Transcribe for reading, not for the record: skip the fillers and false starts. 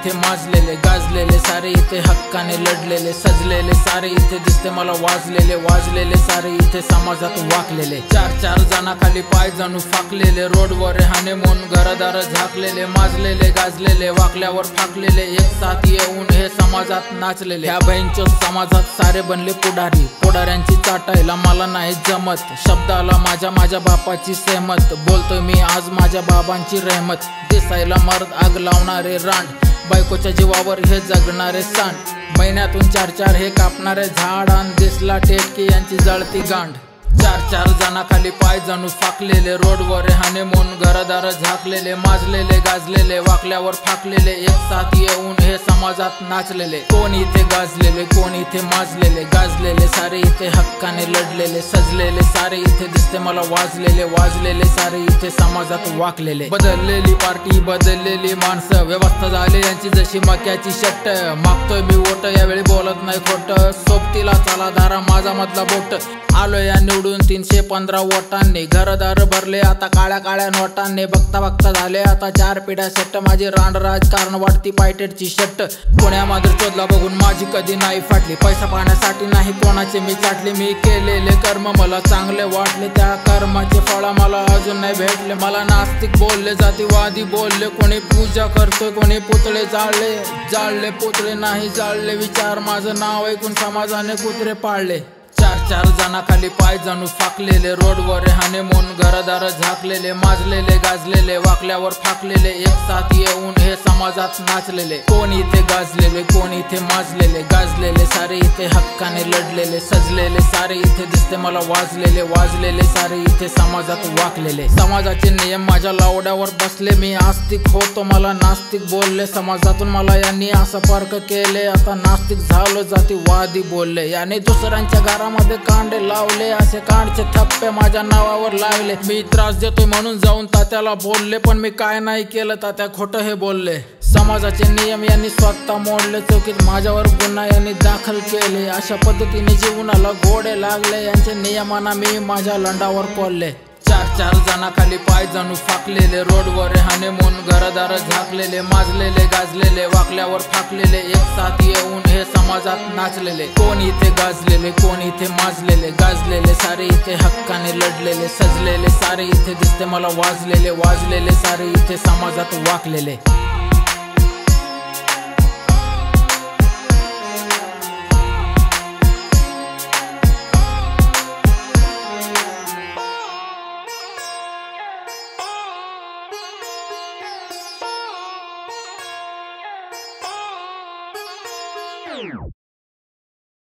इथे माजलेले गाजलेले सारे इथे हक्काने लढलेले सजलेले सारे इथे दिसते मला वाजलेले सारे इथे समाजात वाकलेले चार जणाखाली पाय जणू फाकलेले रोडवर हनीमून घरदार झाकलेले माजलेले गाजलेले वाकल्यावर फाकलेले एक साथ येऊन हे समाजात नाचलेले ह्या बहिणच्या समाजात सारे बनले पुढाऱ्यांची चाटायला मला नाही जमत शब्दाला माझ्या बापाची सहमत बोलतोय मी आज माझ्या बाबांची रहमत दिसायला मर्द आग लावणारे रांड बायकोच्या जीवावर हे जगणारे सांड महिन्यातून चार हे कापणारे झाड आणि दिसला टेटकी यांची जळती गांड चार जणाखाली पाय जणू फाकलेले रोडवर हनीमून घरदार झाकलेले माजलेले गाजलेले वाकल्यावर फाकलेले एक साथ येऊन हे समाजात नाचलेले कोण इथे गाजलेले कोण इथे माजलेले गाजलेले सारे इथे हक्काने लढलेले सजलेले सारे इथे दिसते मला वाजलेले सारे इथे समाजात वाकलेले बदललेली पार्टी बदललेली माणसं व्यवस्था झाली यांची जशी मक्याची शट्ट मागतोय मी वोट यावेळी बोलत नाही खोट सोबतीला चला धारा माझा मधला बोट आलोय या निवडून 315 वोटांनी घरदार भरले आता काळ्या नोटांनी बघता झाले आता 4 पिढ्या सेट माझी रांड राजकारण वाटती पायटेटची शट्ट कोण्या मात्र शोधला बघून माझी कधी नाही फाटली पैसा पाण्यासाठी नाही कोणाचे मी चाटले मी केलेले कर्म मला चांगले वाटले त्या कर्माचे फळ मला अजून नाही भेटले मला नास्तिक बोलले जातीवादी बोलले कोणी पूजा करतोय कोणी पुतळे जाळले पुतळे नाही जाळले विचार माझं नाव ऐकून समाजाने कुत्रे पाळले चार जणाखाली पाय जणू फाकलेले रोडवर हनीमून घरदार झाकलेले माजलेले गाजलेले वाकल्यावर फाकलेले एक साथ येऊन हे समाजात नाचलेले कोण इथे गाजलेले कोण इथे माजलेले गाजलेले सारे इथे हक्काने लढलेले सजलेले सारे इथे दिसते मला वाजलेले सारे इथे समाजात वाकलेले समाजाचे नियम माझ्या लावड्यावर बसले मी आस्तिक होतो मला नास्तिक बोलले समाजातून मला यांनी असं पार्क केले आता नास्तिक झालो जातीवादी बोलले याने दुसऱ्यांच्या घरामध्ये कांडे लावले असे कांडचे थप्पे माझ्या नावावर लावले मी त्रास देतोय म्हणून जाऊन तात्याला बोलले पण मी काय नाही केलं तात्या खोटं हे बोलले समाजाचे नियम यांनी स्वतः मोडले चौकीत माझ्यावर गुन्हा यांनी दाखल केले अशा पद्धतीने जीवनाला घोडे लागले यांच्या नियमांना मी माझ्या लंडावर कोल्ले चार जणाखाली पाय जणू फाकलेले रोडवर हनीमून घरदार झाकलेले माजलेले गाजलेले वाकल्यावर फाकलेले एक साथ येऊन हे समाजात नाचलेले कोण इथे गाजलेले कोण इथे माजलेले गाजलेले सारे इथे हक्काने लढलेले सजलेले सारे इथे दिसते मला वाजलेले सारे इथे समाजात वाकलेले